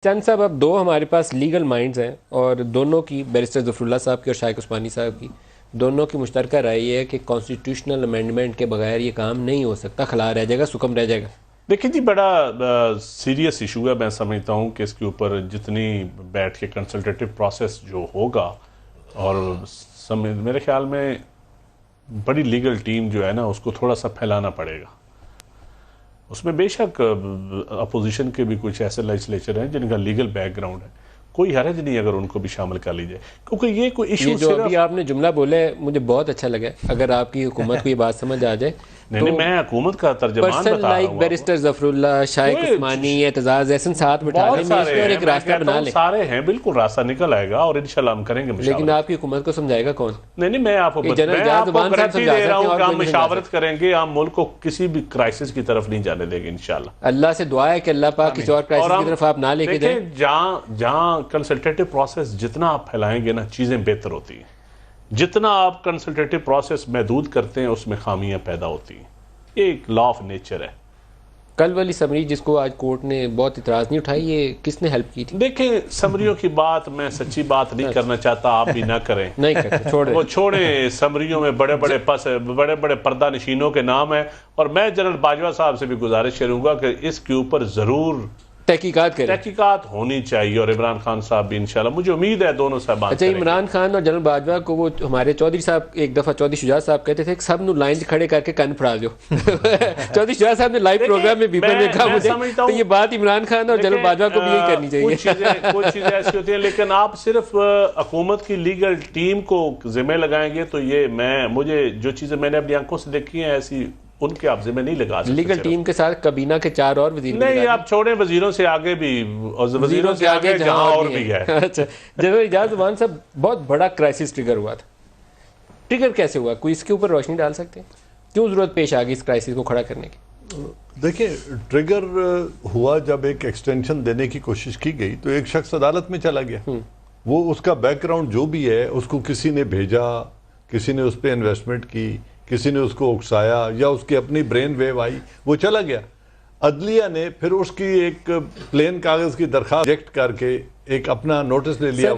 چند صاحب اب دو ہمارے پاس لیگل مائنڈز ہیں اور دونوں کی بیرسٹر ظفراللہ صاحب کی اور شائق عثمانی صاحب کی دونوں کی مشترکہ رائے یہ ہے کہ کانسٹیٹیوشنل امینڈمنٹ کے بغیر یہ کام نہیں ہو سکتا، خلا رہ جائے گا، سکم رہ جائے گا۔ دیکھیں جی، بڑا سیریس ایشو ہے۔ میں سمجھتا ہوں کہ اس کے اوپر جتنی بیٹھ کے کنسلٹیٹیو پروسیس جو ہوگا، اور میرے خیال میں بڑی لیگل ٹیم جو ہے نا، اس کو تھوڑا سا پھیلانا پڑے گا۔ اس میں بے شک اپوزیشن کے بھی کچھ ایسے لیجسلیچر ہیں جن کا لیگل بیک گراؤنڈ ہے، کوئی حرج نہیں اگر ان کو بھی شامل کر لیجئے، کیونکہ یہ کوئی ایشو جو ابھی آپ نے جملہ بولے مجھے بہت اچھا لگا۔ اگر آپ کی حکومت کو یہ بات سمجھ آ جائے نہیں، میں حکومت کا ترجمان بتا رہا لائک ہوں۔ بیرسٹر ظفراللہ، شائق عثمانی، اعتزاز احسن ساتھ بٹھا لیں اور ایک راستہ بنا لیں۔ سارے ہیں، بالکل راستہ نکل آئے گا اور انشاءاللہ ہم کریں گے مشاورت۔ لیکن آپ کی حکومت کو سمجھائے گا کون؟ نہیں، میں آپ کو گارنٹی دے رہا ہوں کہ ہم مشاورت کریں گے، ہم ملک کو کسی بھی کرائسس کی طرف نہیں جانے دیں گے انشاءاللہ۔ اللہ سے دعا ہے کہ اللہ پاک کسی اور کرائسس کی طرف آپ نہ لے کے جائیں۔ دیکھیں، جہاں کنسلٹیٹیو پروسیس جتنا آپ پھیلائیں گے نا، چیزیں بہتر ہوتی ہیں۔ جتنا آپ کنسلٹیٹیو پروسیس محدود کرتے ہیں، اس میں خامیاں پیدا ہوتی ہیں۔ یہ ایک لا آف نیچر ہے۔ کل والی سمری جس کو آج کورٹ نے بہت اعتراض نہیں اٹھائی، یہ کس نے ہیلپ کی تھی؟ دیکھیں، سمریوں کی بات میں سچی بات نہیں کرنا چاہتا، آپ بھی نہ کریں، نہیں کرتے، چھوڑ وہ چھوڑیں۔ سمریوں میں بڑے بڑے پردہ نشینوں کے نام ہیں، اور میں جنرل باجوہ صاحب سے بھی گزارش کروں گا کہ اس کے اوپر ضرور تحقیقات ہونی چاہیے، اور عمران خان صاحب بھی انشاءاللہ، مجھے امید ہے دونوں صاحبان اچھا، عمران خان اور جنرل باجوہ کو وہ ہمارے چودھری صاحب ایک دفعہ چودھری شجاع صاحب کہتے تھے کہ سب نو لائن کھڑے کر کے کن پھڑا دو۔ چودھری شجاع صاحب نے لائیو پروگرام میں بیپر میں کہا مجھے، تو یہ بات عمران خان اور جنرل باجوہ کو بھی یہی کرنی چاہیے۔ کچھ چیزیں ایسی ہوتی ہیں، لیکن آپ صرف حکومت کی لیگل ٹیم کو ذمہ لگائیں گے تو یہ مجھے جو چیزیں میں نے اپنی آنکھوں سے دیکھی ہیں ایسی، ان کے آپ ذمہ نہیں لگا سکتے۔ لیگل ٹیم کے ساتھ کابینہ کے 4 اور وزیر نہیں، آپ چھوڑیں، وزیروں سے آگے بھی، اور وزیروں سے آگے جہاں اور بھی ہے۔ اچھا، جنرل اعجاز امان صاحب، بہت بڑا کرائسس ٹریگر ہوا تھا، ٹریگر کیسے ہوا؟ کوئی اس کے اوپر روشنی ڈال سکتے ہیں؟ کیوں ضرورت پیش آ گئی اس کرائسس کو کھڑا کرنے کی؟ دیکھیں، ٹریگر ہوا جب ایک ایکسٹینشن دینے کی کوشش کی گئی تو ایک شخص عدالت میں چلا گیا۔ وہ اس کا بیک گراؤنڈ جو بھی ہے، اس کو کسی نے بھیجا، کسی نے اس پہ انویسٹمنٹ کی، کسی نے اس کو اکسایا، یا اس کی اپنی برین ویو آئی، وہ چلا گیا۔ عدلیہ نے پھر اس کی ایک پلین کاغذ کی درخواست ریجیکٹ کر کے ایک اپنا نوٹس لے لیا۔